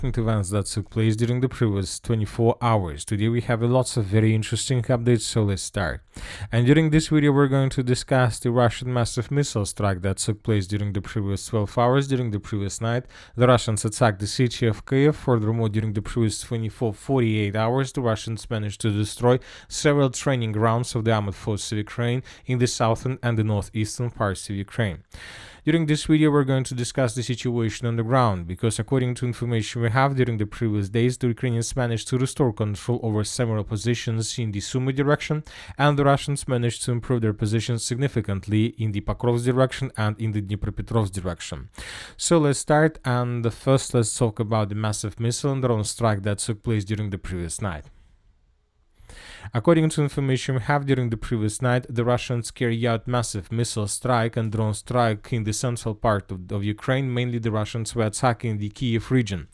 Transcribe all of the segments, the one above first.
Events that took place during the previous 24 hours. Today we have lots of very interesting updates, so let's start. And during this video we're going to discuss the Russian massive missile strike that took place during the previous 12 hours. During the previous night, the Russians attacked the city of Kyiv. Furthermore, during the previous 48 hours, the Russians managed to destroy several training grounds of the armed forces of Ukraine in the southern and the northeastern parts of Ukraine. During this video, we're going to discuss the situation on the ground, because according to information we have, during the previous days, the Ukrainians managed to restore control over several positions in the Sumy direction, and the Russians managed to improve their positions significantly in the Pokrovsk direction and in the Dnipropetrovsk direction. So let's start, and first let's talk about the massive missile and drone strike that took place during the previous night. According to information we have, during the previous night, the Russians carried out massive missile strike and drone strike in the central part of Ukraine. Mainly the Russians were attacking the Kyiv region.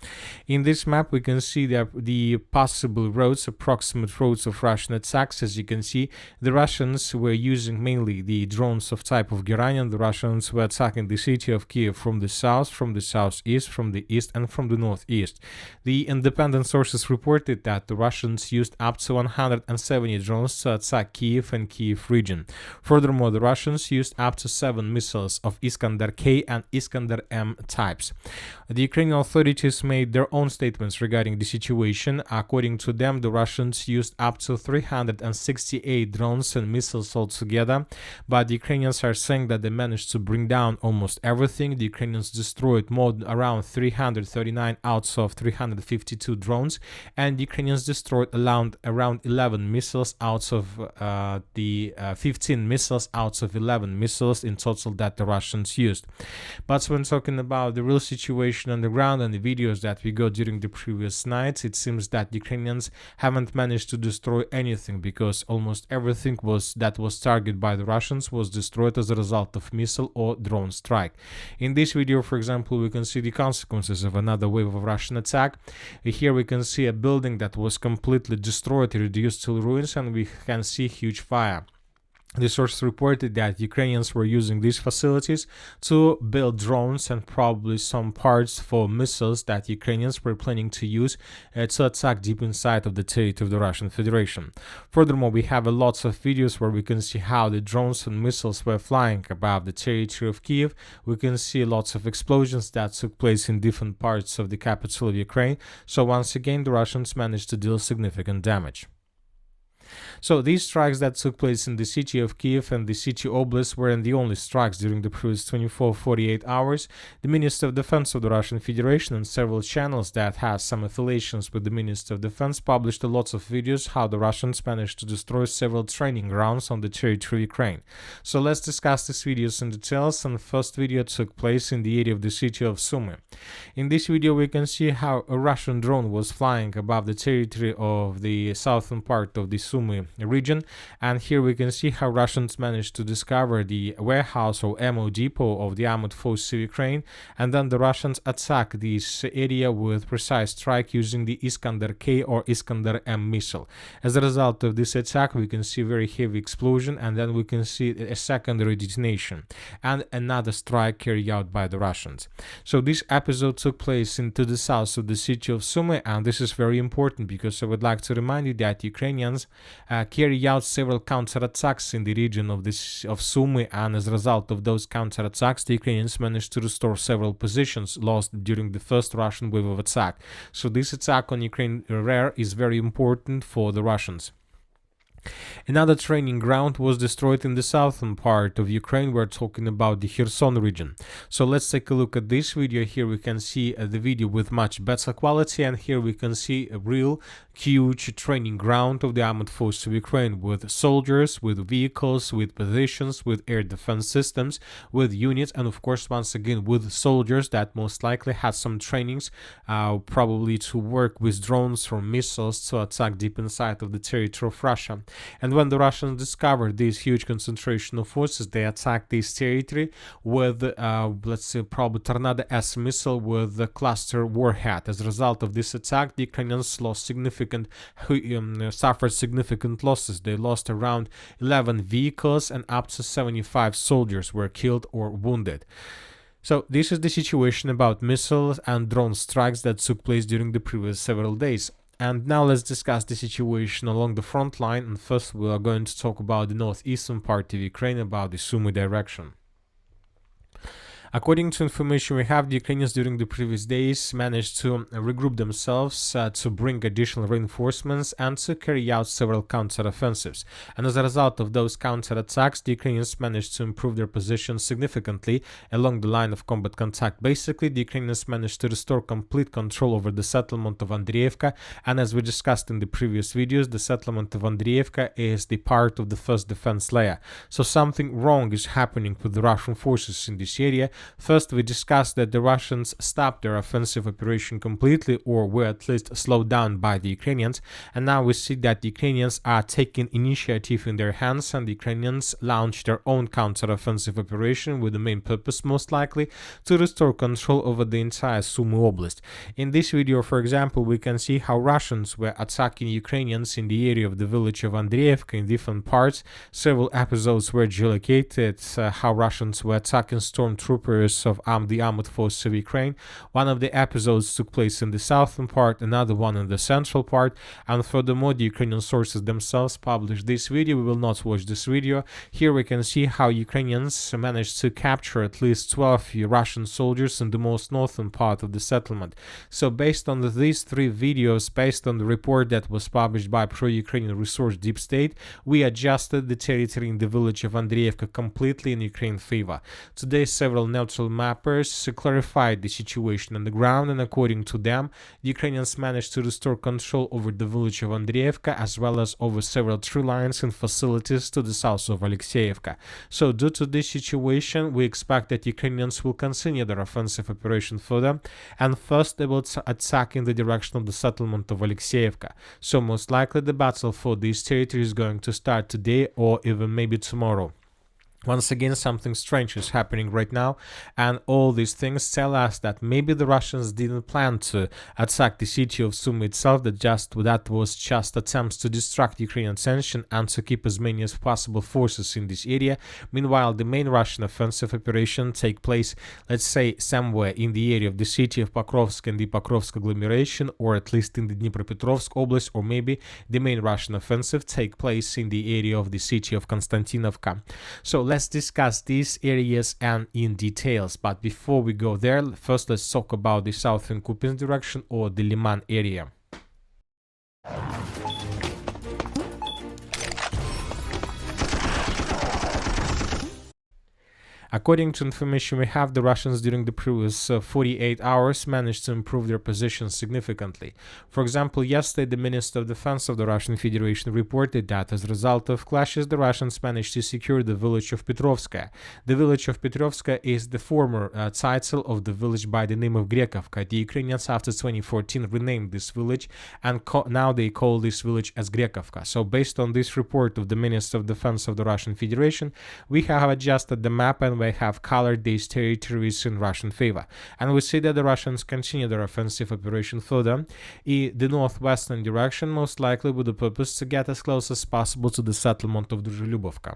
In this map we can see the possible roads, approximate roads of Russian attacks. As you can see, the Russians were using mainly the drones of type of Geranian. The Russians were attacking the city of Kyiv from the south, from the southeast, from the east, and from the northeast. The independent sources reported that the Russians used up to 170 drones to attack Kyiv and Kyiv region. Furthermore, the Russians used up to 7 missiles of Iskander-K and Iskander-M types. The Ukrainian authorities made their own statements regarding the situation. According to them, the Russians used up to 368 drones and missiles altogether, but the Ukrainians are saying that they managed to bring down almost everything. The Ukrainians destroyed around 339 out of 352 drones, and the Ukrainians destroyed around 11 missiles out of 15 missiles out of 11 missiles in total that the Russians used. But when talking about the real situation on the ground and the videos that we got during the previous nights, it seems that the Ukrainians haven't managed to destroy anything, because almost everything that was targeted by the Russians was destroyed as a result of missile or drone strike. In this video, for example, we can see the consequences of another wave of Russian attack. Here we can see a building that was completely destroyed, reduced to ruins, and we can see huge fire. The source reported that Ukrainians were using these facilities to build drones and probably some parts for missiles that Ukrainians were planning to use to attack deep inside of the territory of the Russian Federation. Furthermore, we have lots of videos where we can see how the drones and missiles were flying above the territory of Kyiv. We can see lots of explosions that took place in different parts of the capital of Ukraine. So once again, the Russians managed to deal significant damage. So these strikes that took place in the city of Kyiv and the city Oblast weren't the only strikes during the previous 48 hours. The Minister of Defense of the Russian Federation and several channels that has some affiliations with the Minister of Defense published lots of videos how the Russians managed to destroy several training grounds on the territory of Ukraine. So let's discuss these videos in details, and the first video took place in the area of the city of Sumy. In this video we can see how a Russian drone was flying above the territory of the southern part of the Sumy region, and here we can see how Russians managed to discover the warehouse or ammo depot of the armed forces of Ukraine, and then the Russians attacked this area with precise strike using the Iskander-K or Iskander-M missile. As a result of this attack, we can see very heavy explosion, and then we can see a secondary detonation and another strike carried out by the Russians. So this episode took place to the south of the city of Sumy, and this is very important because I would like to remind you that Ukrainians carry out several counterattacks in the region of Sumy, and as a result of those counterattacks, the Ukrainians managed to restore several positions lost during the first Russian wave of attack. So this attack on Ukraine is very important for the Russians. Another training ground was destroyed in the southern part of Ukraine. We're talking about the Kherson region. So let's take a look at this video. Here we can see the video with much better quality, and here we can see a real huge training ground of the armed forces of Ukraine, with soldiers, with vehicles, with positions, with air defense systems, with units, and of course once again with soldiers that most likely had some trainings probably to work with drones or missiles to attack deep inside of the territory of Russia. And when the Russians discovered this huge concentration of forces, they attacked this territory with, let's say, probably Tornado S missile with the cluster warhead. As a result of this attack, the Ukrainians suffered significant losses. They lost around 11 vehicles, and up to 75 soldiers were killed or wounded. So this is the situation about missiles and drone strikes that took place during the previous several days. And now let's discuss the situation along the front line. And first we are going to talk about the northeastern part of Ukraine, about the Sumy direction. According to information we have, the Ukrainians during the previous days managed to regroup themselves to bring additional reinforcements and to carry out several counter-offensives. And as a result of those counter-attacks, the Ukrainians managed to improve their position significantly along the line of combat contact. Basically, the Ukrainians managed to restore complete control over the settlement of Andriivka, and as we discussed in the previous videos, the settlement of Andriivka is the part of the first defense layer. So something wrong is happening with the Russian forces in this area. First, we discussed that the Russians stopped their offensive operation completely, or were at least slowed down by the Ukrainians, and now we see that the Ukrainians are taking initiative in their hands, and the Ukrainians launched their own counter-offensive operation with the main purpose, most likely, to restore control over the entire Sumy Oblast. In this video, for example, we can see how Russians were attacking Ukrainians in the area of the village of Andriivka in different parts. Several episodes were geolocated, how Russians were attacking stormtroopers of the armored forces of Ukraine. One of the episodes took place in the southern part, another one in the central part, and furthermore the Ukrainian sources themselves published this video. We will not watch this video. Here we can see how Ukrainians managed to capture at least 12 Russian soldiers in the most northern part of the settlement. So based on these three videos, based on the report that was published by pro-Ukrainian resource Deep State, we adjusted the territory in the village of Andriivka completely in Ukraine's favor. Today several neutral mappers clarified the situation on the ground, and according to them, the Ukrainians managed to restore control over the village of Andriivka as well as over several tree lines and facilities to the south of Alexeyevka. So due to this situation, we expect that Ukrainians will continue their offensive operation further, and first they will attack in the direction of the settlement of Alexeyevka. So most likely the battle for this territory is going to start today or even maybe tomorrow. Once again, something strange is happening right now, and all these things tell us that maybe the Russians didn't plan to attack the city of Sumy itself, that was just attempts to distract Ukrainian attention and to keep as many as possible forces in this area. Meanwhile, the main Russian offensive operation take place, let's say, somewhere in the area of the city of Pokrovsk and the Pokrovsk agglomeration, or at least in the Dnipropetrovsk Oblast, or maybe the main Russian offensive take place in the area of the city of Konstantinovka. So let's discuss these areas and in details, but before we go there, first let's talk about the southern Kupiansk direction, or the Liman area. According to information we have, the Russians during the previous 48 hours managed to improve their position significantly. For example, yesterday the Minister of Defense of the Russian Federation reported that as a result of clashes, the Russians managed to secure the village of Petrovskaya. The village of Petrovskaya is the former title of the village by the name of Grekovka. The Ukrainians after 2014 renamed this village, and now they call this village as Grekovka. So based on this report of the Minister of Defense of the Russian Federation, we have adjusted the map and we have colored these territories in Russian favor. And we see that the Russians continue their offensive operation further in the northwestern direction, most likely with the purpose to get as close as possible to the settlement of Druzhlyubovka.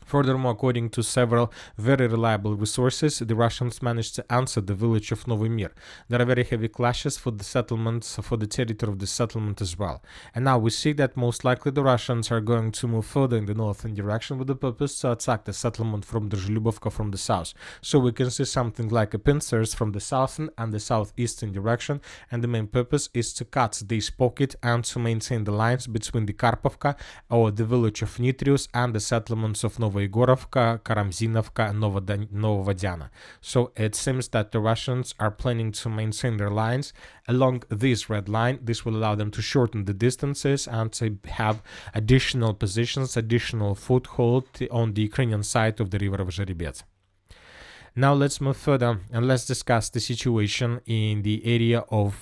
Furthermore, according to several very reliable resources, the Russians managed to answer the village of Novy Mir. There are very heavy clashes for the settlements, for the territory of the settlement as well. And now we see that most likely the Russians are going to move further in the northern direction with the purpose to attack the settlement from Druzhlyubovka from the south. So we can see something like a pincers from the southern and the southeastern direction, and the main purpose is to cut this pocket and to maintain the lines between the Karpovka, or the village of Nitrius, and the settlements of Novoigorovka, Karamzinovka, and Novovodyana. So it seems that the Russians are planning to maintain their lines along this red line. This will allow them to shorten the distances and to have additional positions, additional foothold on the Ukrainian side of the river of Zherebets. Now let's move further and let's discuss the situation in the area of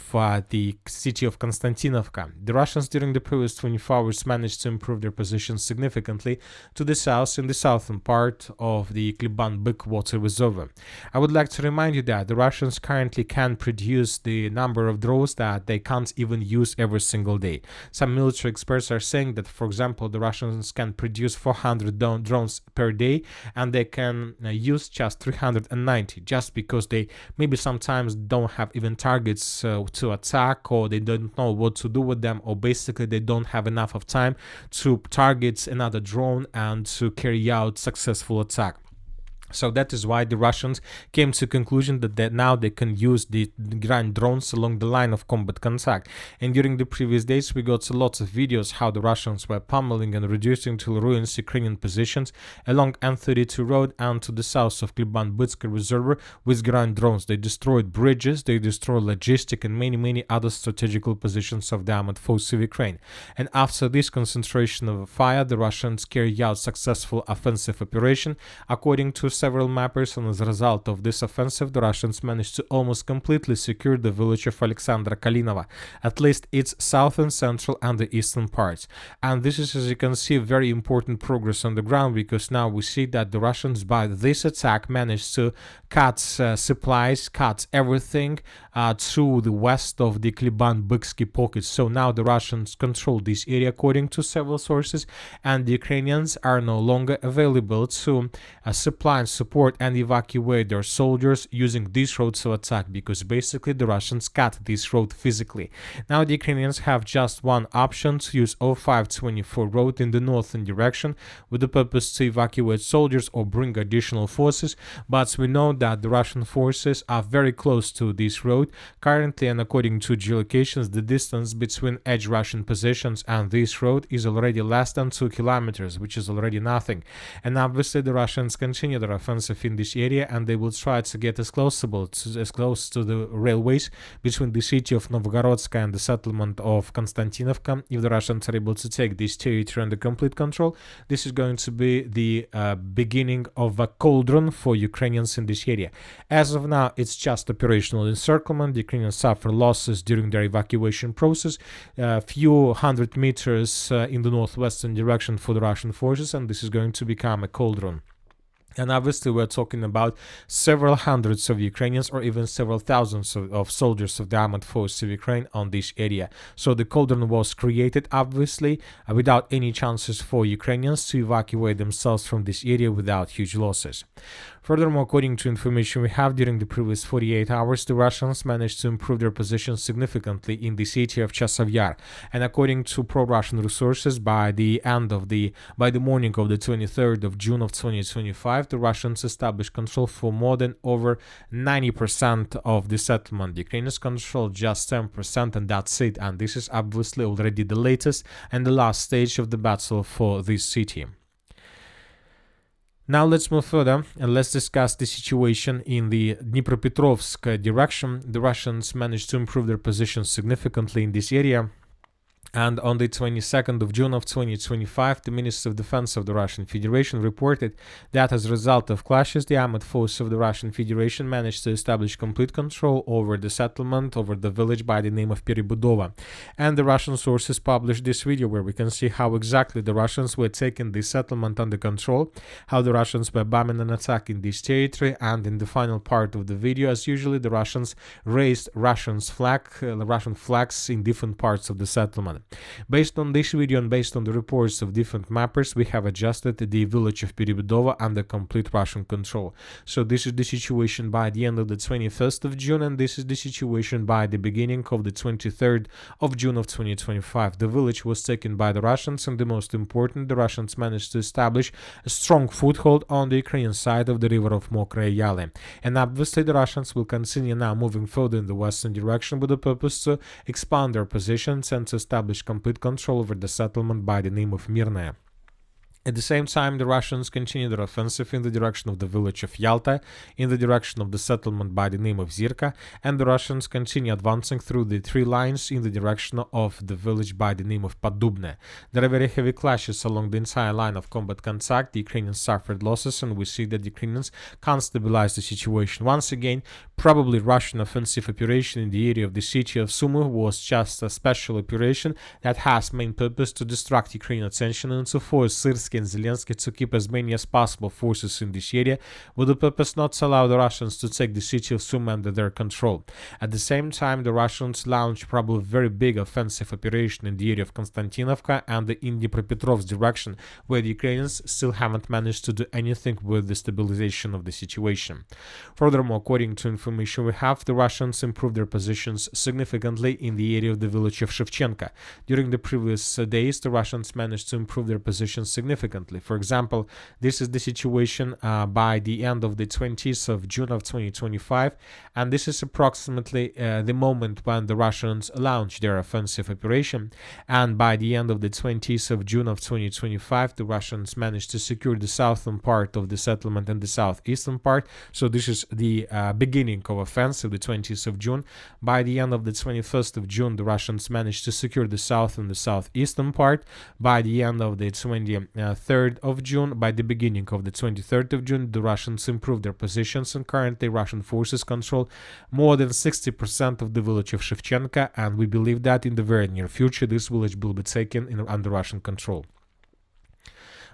the city of Konstantinovka. The Russians during the previous 24 hours managed to improve their position significantly to the south in the southern part of the Kliban-Byk water reservoir. I would like to remind you that the Russians currently can produce the number of drones that they can't even use every single day. Some military experts are saying that, for example, the Russians can produce 400 drones per day, and they can use just 300 190, just because they maybe sometimes don't have even targets to attack, or they don't know what to do with them, or basically they don't have enough of time to target another drone and to carry out successful attack. So that is why the Russians came to the conclusion that now they can use the ground drones along the line of combat contact. And during the previous days, we got lots of videos how the Russians were pummeling and reducing to ruins Ukrainian positions along N32 road and to the south of Kliban-Butska reservoir with ground drones. They destroyed bridges, they destroyed logistic and many other strategical positions of the armed forces of Ukraine. And after this concentration of fire, the Russians carried out successful offensive operation. According to several mappers, and as a result of this offensive, the Russians managed to almost completely secure the village of Alexandra Kalinova, at least its southern, central and the eastern parts. And this is, as you can see, very important progress on the ground, because now we see that the Russians by this attack managed to cut supplies, cut everything to the west of the Kliban-Byksky pocket. So now the Russians control this area according to several sources, and the Ukrainians are no longer available to supply and support and evacuate their soldiers using these roads of attack, because basically the Russians cut this road physically. Now the Ukrainians have just one option, to use 0524 road in the northern direction with the purpose to evacuate soldiers or bring additional forces, but we know that the Russian forces are very close to this road currently, and according to geolocations, the distance between edge Russian positions and this road is already less than 2 kilometers, which is already nothing. And obviously the Russians continue their offensive in this area, and they will try to get as close to the railways between the city of Novgorodska and the settlement of Konstantinovka. If the Russians are able to take this territory under complete control, this is going to be the beginning of a cauldron for Ukrainians in this area. As of now, it's just operational encirclement. The Ukrainians suffer losses during their evacuation process, a few hundred meters in the northwestern direction for the Russian forces, and this is going to become a cauldron. And obviously we're talking about several hundreds of Ukrainians or even several thousands of soldiers of the armed forces of Ukraine on this area. So the cauldron was created obviously without any chances for Ukrainians to evacuate themselves from this area without huge losses. Furthermore, according to information we have, during the previous 48 hours, the Russians managed to improve their position significantly in the city of Chasiv Yar. And according to pro-Russian resources, by the morning of the 23rd of June of 2025, the Russians established control for more than over 90% of the settlement. The Ukrainians control just 10%, and that's it. And this is obviously already the latest and the last stage of the battle for this city. Now let's move further and let's discuss the situation in the Dnipropetrovsk direction. The Russians managed to improve their position significantly in this area. And on the 22nd of June of 2025, the Minister of Defense of the Russian Federation reported that as a result of clashes, the armed forces of the Russian Federation managed to establish complete control over the settlement, over the village by the name of Perebudova. And the Russian sources published this video where we can see how exactly the Russians were taking this settlement under control, how the Russians were bombing and attacking this territory, and in the final part of the video, as usually, the Russians raised Russian flags in different parts of the settlement. Based on this video and based on the reports of different mappers, we have adjusted the village of Perebudova under complete Russian control. So this is the situation by the end of the 21st of June, and this is the situation by the beginning of the 23rd of June of 2025. The village was taken by the Russians, and the most important, the Russians managed to establish a strong foothold on the Ukrainian side of the river of Mokraya Yale. And obviously the Russians will continue now moving further in the western direction with the purpose to expand their positions and to establish complete control over the settlement by the name of Mirnaya. At the same time, the Russians continue their offensive in the direction of the village of Yalta, in the direction of the settlement by the name of Zirka, and the Russians continue advancing through the three lines in the direction of the village by the name of Podubne. There are very heavy clashes along the entire line of combat contact. The Ukrainians suffered losses, and we see that the Ukrainians can't stabilize the situation. Once again, probably Russian offensive operation in the area of the city of Sumy was just a special operation that has main purpose to distract Ukrainian attention and to force Syrskyi Zelensky to keep as many as possible forces in this area, with the purpose not to allow the Russians to take the city of Sumy under their control. At the same time, the Russians launched probably a very big offensive operation in the area of Konstantinovka and in Dnipropetrovsk direction, where the Ukrainians still haven't managed to do anything with the stabilization of the situation. Furthermore, according to information we have, the Russians improved their positions significantly in the area of the village of Shevchenka. During the previous days, the Russians managed to improve their positions significantly. For example, this is the situation by the end of the 20th of June of 2025, and this is approximately the moment when the Russians launched their offensive operation, and by the end of the 20th of June of 2025, the Russians managed to secure the southern part of the settlement and the southeastern part. So this is the beginning of offensive, the 20th of June. By the end of the 21st of June, the Russians managed to secure the south and the southeastern part. By the end of the 23rd of June, by the beginning of the 23rd of June, the Russians improved their positions, and currently Russian forces control more than 60% of the village of Shevchenka, and we believe that in the very near future this village will be taken under Russian control.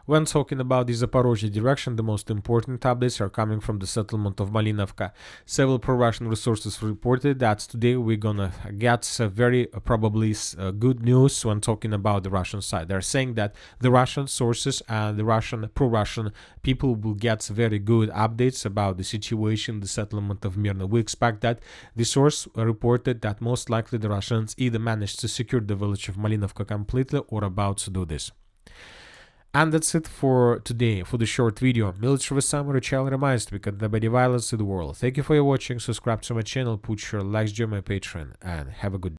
When talking about the Zaporozhye direction, the most important updates are coming from the settlement of Malinovka. Several pro-Russian resources reported that today we're gonna get very probably good news when talking about the Russian side. They're saying that the Russian sources and the Russian pro-Russian people will get very good updates about the situation, the settlement of Mirno. We expect that. The source reported that most likely the Russians either managed to secure the village of Malinovka completely or about to do this. And that's it for today, for the short video. Military summary channel reminds we can nobody violence in the world. Thank you for your watching, subscribe to my channel, put your likes, join my Patreon, and have a good day.